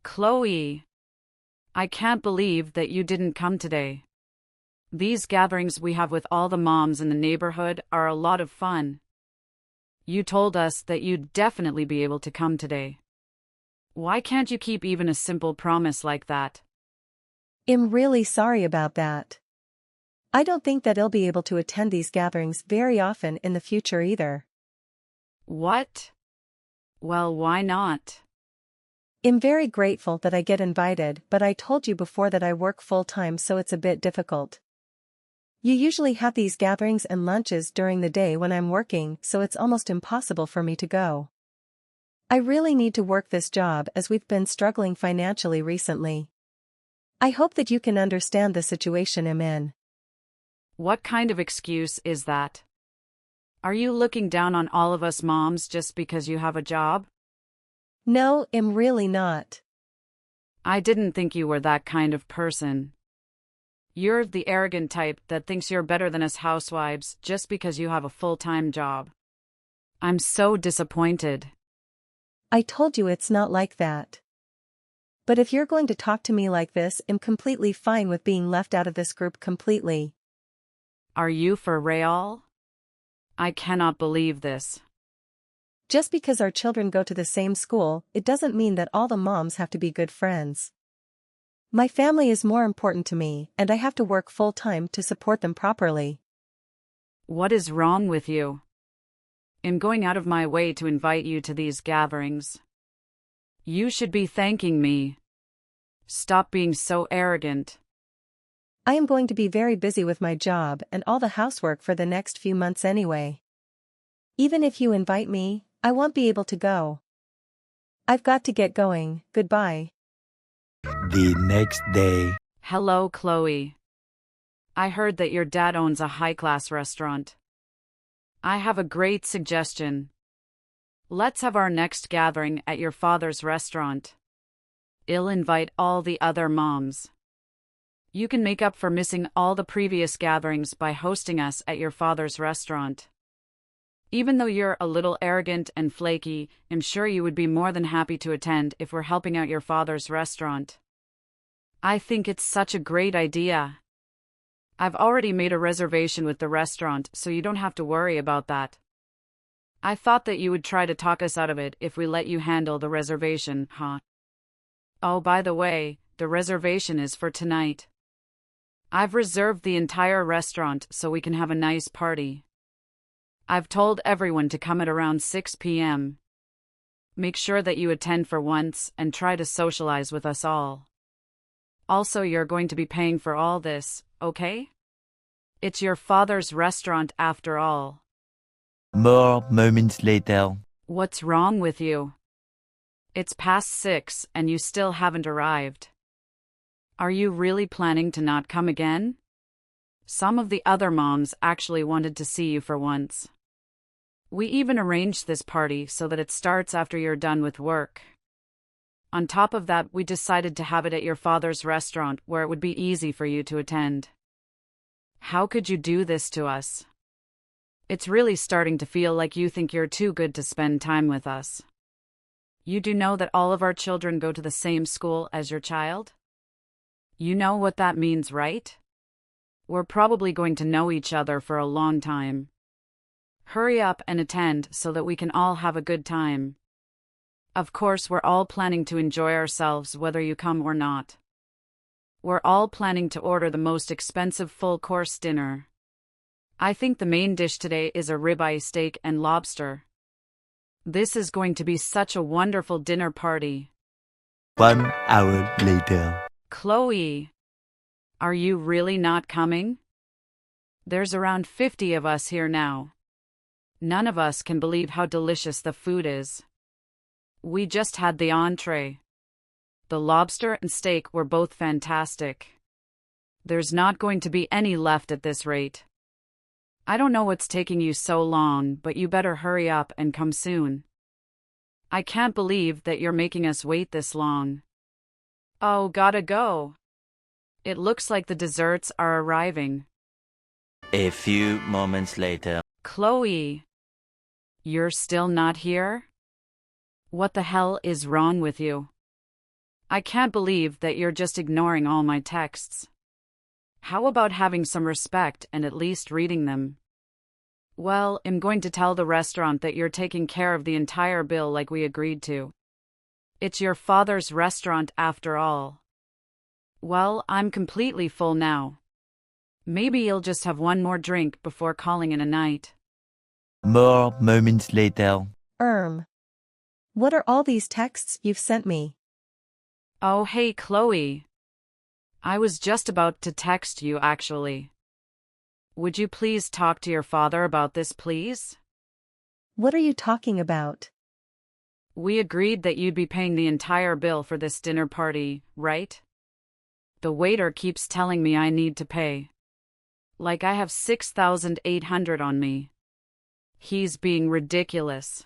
Chloe, I can't believe that you didn't come today. These gatherings we have with all the moms in the neighborhood are a lot of fun. You told us that you'd definitely be able to come today. Why can't you keep even a simple promise like that? I'm really sorry about that. I don't think that I'll be able to attend these gatherings very often in the future either. What? Well, why not? I'm very grateful that I get invited, but I told you before that I work full-time, so it's a bit difficult. You usually have these gatherings and lunches during the day when I'm working, so it's almost impossible for me to go. I really need to work this job as we've been struggling financially recently. I hope that you can understand the situation I'm in. What kind of excuse is that? Are you looking down on all of us moms just because you have a job? No, I'm really not. I didn't think you were that kind of person. You're the arrogant type that thinks you're better than us housewives just because you have a full-time job. I'm so disappointed. I told you it's not like that. But if you're going to talk to me like this, I'm completely fine with being left out of this group completely. Are you for real? I cannot believe this. Just because our children go to the same school, it doesn't mean that all the moms have to be good friends. My family is more important to me, and I have to work full-time to support them properly. What is wrong with you? I'm going out of my way to invite you to these gatherings. You should be thanking me. Stop being so arrogant. I am going to be very busy with my job and all the housework for the next few months anyway. Even if you invite me, I won't be able to go. I've got to get going. Goodbye. The next day. Hello, Chloe. I heard that your dad owns a high-class restaurant. I have a great suggestion. Let's have our next gathering at your father's restaurant. I'll invite all the other moms. You can make up for missing all the previous gatherings by hosting us at your father's restaurant. Even though you're a little arrogant and flaky, I'm sure you would be more than happy to attend if we're helping out your father's restaurant. I think it's such a great idea. I've already made a reservation with the restaurant, so you don't have to worry about that. I thought that you would try to talk us out of it if we let you handle the reservation, huh? Oh, by the way, the reservation is for tonight. I've reserved the entire restaurant so we can have a nice party. I've told everyone to come at around 6 p.m. Make sure that you attend for once and try to socialize with us all. Also, you're going to be paying for all this, okay? It's your father's restaurant after all. More moments later. What's wrong with you? It's past 6 and you still haven't arrived. Are you really planning to not come again? Some of the other moms actually wanted to see you for once. We even arranged this party so that it starts after you're done with work. On top of that, we decided to have it at your father's restaurant where it would be easy for you to attend. How could you do this to us? It's really starting to feel like you think you're too good to spend time with us. You do know that all of our children go to the same school as your child? You know what that means, right? We're probably going to know each other for a long time. Hurry up and attend so that we can all have a good time. Of course, we're all planning to enjoy ourselves whether you come or not. We're all planning to order the most expensive full-course dinner. I think the main dish today is a ribeye steak and lobster. This is going to be such a wonderful dinner party. 1 hour later. Chloe, are you really not coming? There's around 50 of us here now. None of us can believe how delicious the food is. We just had the entree. The lobster and steak were both fantastic. There's not going to be any left at this rate. I don't know what's taking you so long, but you better hurry up and come soon. I can't believe that you're making us wait this long. Oh, gotta go. It looks like the desserts are arriving. A few moments later. Chloe, you're still not here? What the hell is wrong with you? I can't believe that you're just ignoring all my texts. How about having some respect and at least reading them? Well, I'm going to tell the restaurant that you're taking care of the entire bill like we agreed to. It's your father's restaurant after all. Well, I'm completely full now. Maybe you'll just have one more drink before calling it a night. More moments later. What are all these texts you've sent me? Oh, hey, Chloe. I was just about to text you, actually. Would you please talk to your father about this, please? What are you talking about? We agreed that you'd be paying the entire bill for this dinner party, right? The waiter keeps telling me I need to pay. Like I have 6,800 on me. He's being ridiculous.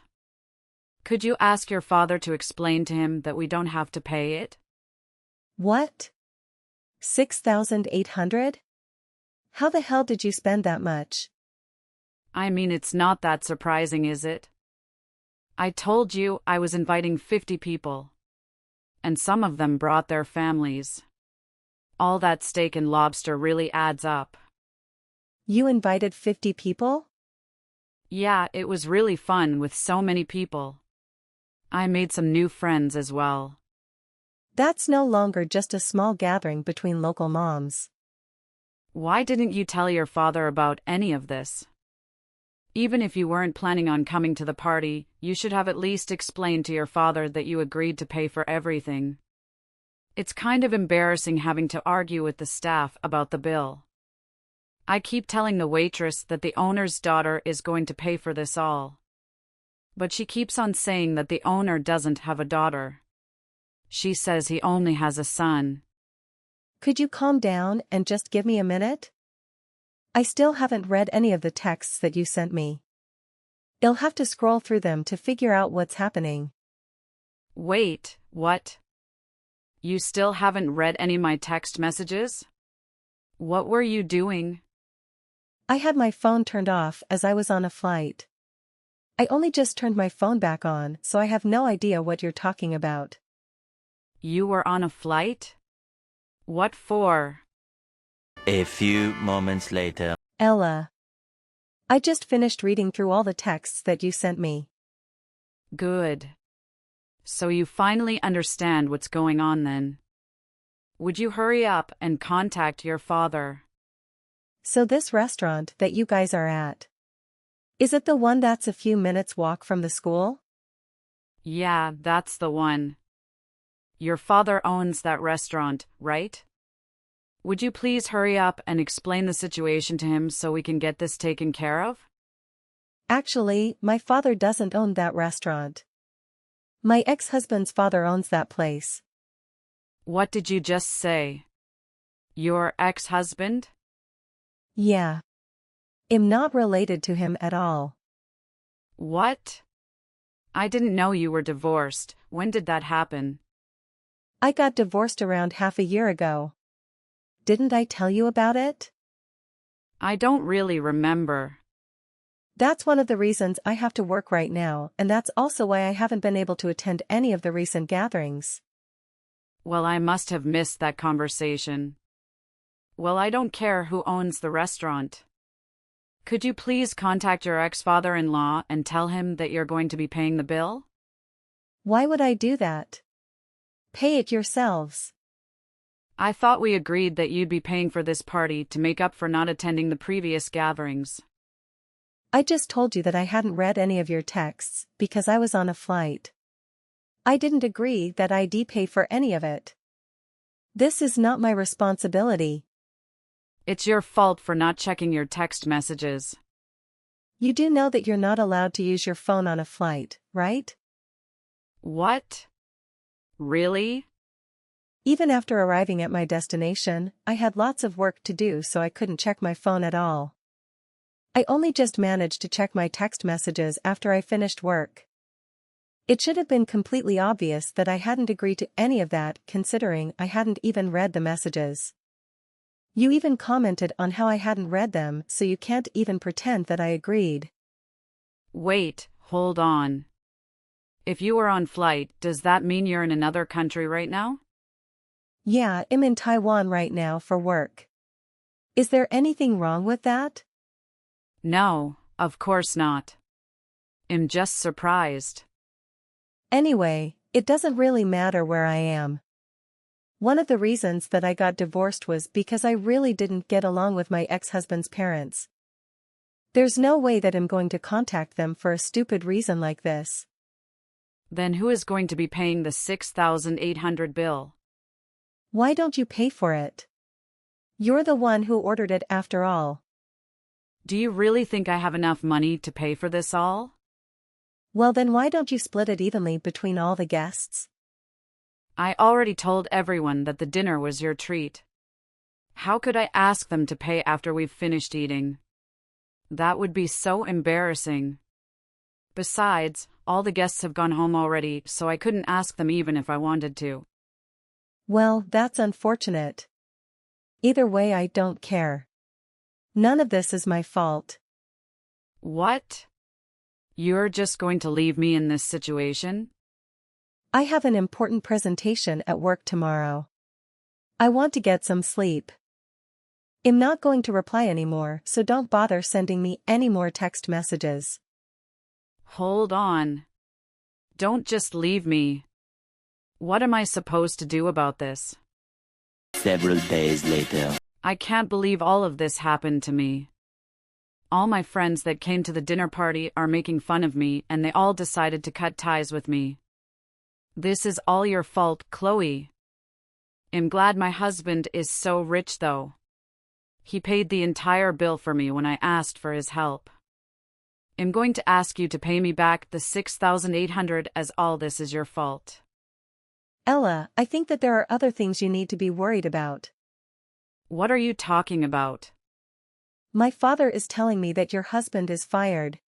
Could you ask your father to explain to him that we don't have to pay it? What? 6,800? How the hell did you spend that much? I mean, it's not that surprising, is it? I told you I was inviting 50 people. And some of them brought their families. All that steak and lobster really adds up. You invited 50 people? Yeah, it was really fun with so many people. I made some new friends as well. That's no longer just a small gathering between local moms. Why didn't you tell your father about any of this? Even if you weren't planning on coming to the party, you should have at least explained to your father that you agreed to pay for everything. It's kind of embarrassing having to argue with the staff about the bill. I keep telling the waitress that the owner's daughter is going to pay for this all. But she keeps on saying that the owner doesn't have a daughter. She says he only has a son. Could you calm down and just give me a minute? I still haven't read any of the texts that you sent me. I'll have to scroll through them to figure out what's happening. Wait, what? You still haven't read any of my text messages? What were you doing? I had my phone turned off as I was on a flight. I only just turned my phone back on, so I have no idea what you're talking about. You were on a flight? What for? A few moments later. Ella. I just finished reading through all the texts that you sent me. Good. So you finally understand what's going on then. Would you hurry up and contact your father? So this restaurant that you guys are at, is it the one that's a few minutes walk from the school? Yeah, that's the one. Your father owns that restaurant, right? Would you please hurry up and explain the situation to him so we can get this taken care of? Actually, my father doesn't own that restaurant. My ex-husband's father owns that place. What did you just say? Your ex-husband? Yeah. I'm not related to him at all. What? I didn't know you were divorced. When did that happen? I got divorced around half a year ago. Didn't I tell you about it? I don't really remember. That's one of the reasons I have to work right now, and that's also why I haven't been able to attend any of the recent gatherings. Well, I must have missed that conversation. Well, I don't care who owns the restaurant. Could you please contact your ex-father-in-law and tell him that you're going to be paying the bill? Why would I do that? Pay it yourselves. I thought we agreed that you'd be paying for this party to make up for not attending the previous gatherings. I just told you that I hadn't read any of your texts because I was on a flight. I didn't agree that I'd pay for any of it. This is not my responsibility. It's your fault for not checking your text messages. You do know that you're not allowed to use your phone on a flight, right? What? Really? Even after arriving at my destination, I had lots of work to do, so I couldn't check my phone at all. I only just managed to check my text messages after I finished work. It should have been completely obvious that I hadn't agreed to any of that, considering I hadn't even read the messages. You even commented on how I hadn't read them, so you can't even pretend that I agreed. Wait, hold on. If you were on flight, does that mean you're in another country right now? Yeah, I'm in Taiwan right now for work. Is there anything wrong with that? No, of course not. I'm just surprised. Anyway, it doesn't really matter where I am. One of the reasons that I got divorced was because I really didn't get along with my ex-husband's parents. There's no way that I'm going to contact them for a stupid reason like this. Then who is going to be paying the 6,800 bill? Why don't you pay for it? You're the one who ordered it after all. Do you really think I have enough money to pay for this all? Well then why don't you split it evenly between all the guests? I already told everyone that the dinner was your treat. How could I ask them to pay after we've finished eating? That would be so embarrassing. Besides, all the guests have gone home already, so I couldn't ask them even if I wanted to. Well, that's unfortunate. Either way, I don't care. None of this is my fault. What? You're just going to leave me in this situation? I have an important presentation at work tomorrow. I want to get some sleep. I'm not going to reply anymore, so don't bother sending me any more text messages. Hold on. Don't just leave me. What am I supposed to do about this? Several days later. I can't believe all of this happened to me. All my friends that came to the dinner party are making fun of me, and they all decided to cut ties with me. This is all your fault, Chloe. I'm glad my husband is so rich though. He paid the entire bill for me when I asked for his help. I'm going to ask you to pay me back the 6,800 as all this is your fault. Ella, I think that there are other things you need to be worried about. What are you talking about? My father is telling me that your husband is fired.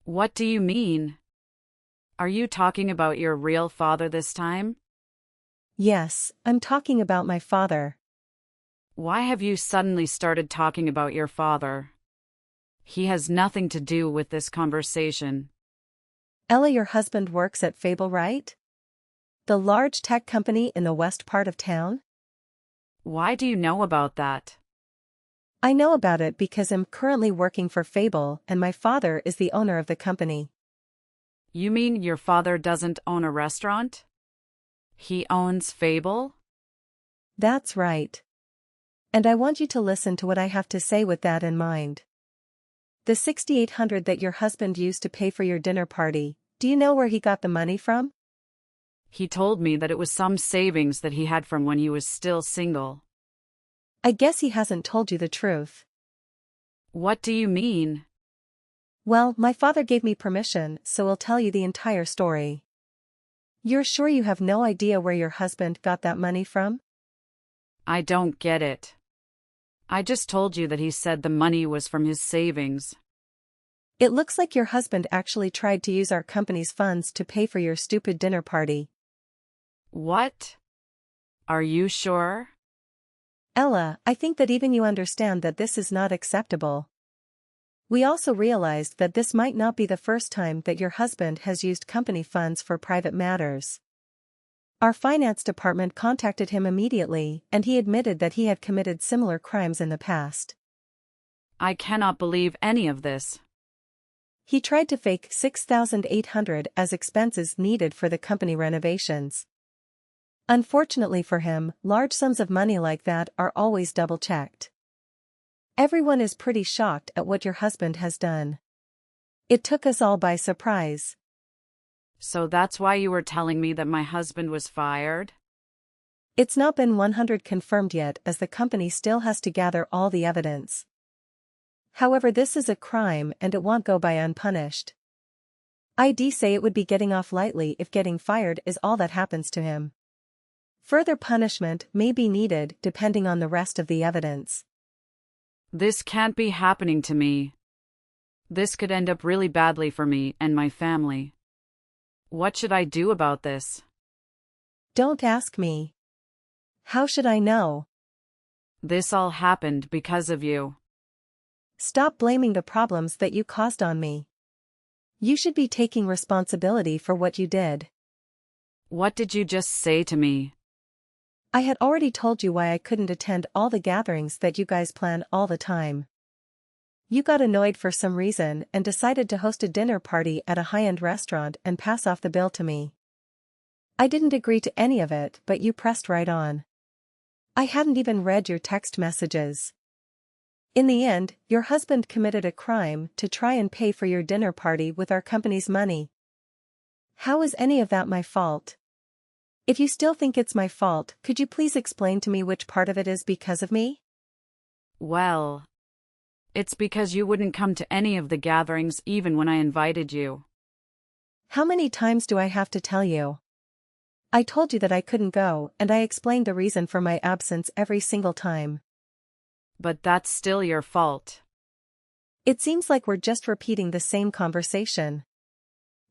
What do you mean? Are you talking about your real father this time? Yes, I'm talking about my father. Why have you suddenly started talking about your father? He has nothing to do with this conversation. Ella, your husband works at Fable, right? The large tech company in the west part of town? Why do you know about that? I know about it because I'm currently working for Fable and my father is the owner of the company. You mean your father doesn't own a restaurant? He owns Fable? That's right. And I want you to listen to what I have to say with that in mind. The 6,800 that your husband used to pay for your dinner party, do you know where he got the money from? He told me that it was some savings that he had from when he was still single. I guess he hasn't told you the truth. What do you mean? Well, my father gave me permission, so I'll tell you the entire story. You're sure you have no idea where your husband got that money from? I don't get it. I just told you that he said the money was from his savings. It looks like your husband actually tried to use our company's funds to pay for your stupid dinner party. What? Are you sure? Ella, I think that even you understand that this is not acceptable. We also realized that this might not be the first time that your husband has used company funds for private matters. Our finance department contacted him immediately, and he admitted that he had committed similar crimes in the past. I cannot believe any of this. He tried to fake 6,800 as expenses needed for the company renovations. Unfortunately for him, large sums of money like that are always double-checked. Everyone is pretty shocked at what your husband has done. It took us all by surprise. So that's why you were telling me that my husband was fired? It's not been 100% confirmed yet as the company still has to gather all the evidence. However, this is a crime and it won't go by unpunished. I'd say it would be getting off lightly if getting fired is all that happens to him. Further punishment may be needed depending on the rest of the evidence. This can't be happening to me. This could end up really badly for me and my family. What should I do about this? Don't ask me. How should I know? This all happened because of you. Stop blaming the problems that you caused on me. You should be taking responsibility for what you did. What did you just say to me? I had already told you why I couldn't attend all the gatherings that you guys plan all the time. You got annoyed for some reason and decided to host a dinner party at a high-end restaurant and pass off the bill to me. I didn't agree to any of it, but you pressed right on. I hadn't even read your text messages. In the end, your husband committed a crime to try and pay for your dinner party with our company's money. How is any of that my fault? If you still think it's my fault, could you please explain to me which part of it is because of me? Well, it's because you wouldn't come to any of the gatherings even when I invited you. How many times do I have to tell you? I told you that I couldn't go, and I explained the reason for my absence every single time. But that's still your fault. It seems like we're just repeating the same conversation.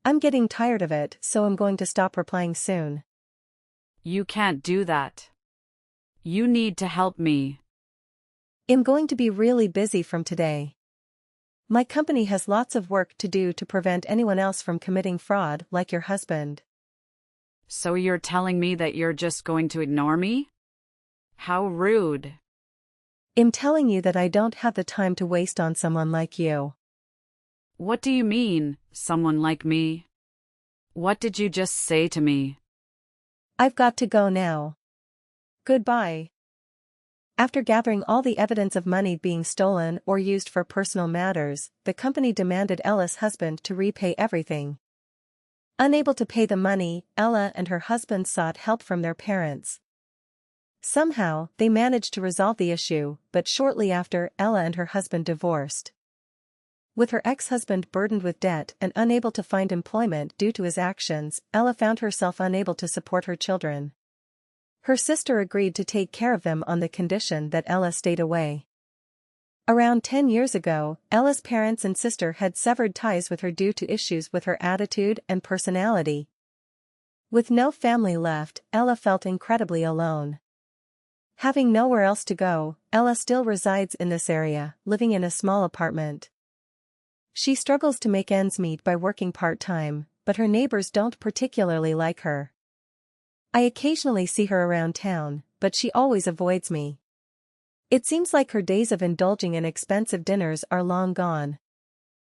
I'm getting tired of it, so I'm going to stop replying soon. You can't do that. You need to help me. I'm going to be really busy from today. My company has lots of work to do to prevent anyone else from committing fraud like your husband. So you're telling me that you're just going to ignore me? How rude. I'm telling you that I don't have the time to waste on someone like you. What do you mean, someone like me? What did you just say to me? I've got to go now. Goodbye. After gathering all the evidence of money being stolen or used for personal matters, the company demanded Ella's husband to repay everything. Unable to pay the money, Ella and her husband sought help from their parents. Somehow, they managed to resolve the issue, but shortly after, Ella and her husband divorced. With her ex-husband burdened with debt and unable to find employment due to his actions, Ella found herself unable to support her children. Her sister agreed to take care of them on the condition that Ella stayed away. Around 10 years ago, Ella's parents and sister had severed ties with her due to issues with her attitude and personality. With no family left, Ella felt incredibly alone. Having nowhere else to go, Ella still resides in this area, living in a small apartment. She struggles to make ends meet by working part-time, but her neighbors don't particularly like her. I occasionally see her around town, but she always avoids me. It seems like her days of indulging in expensive dinners are long gone.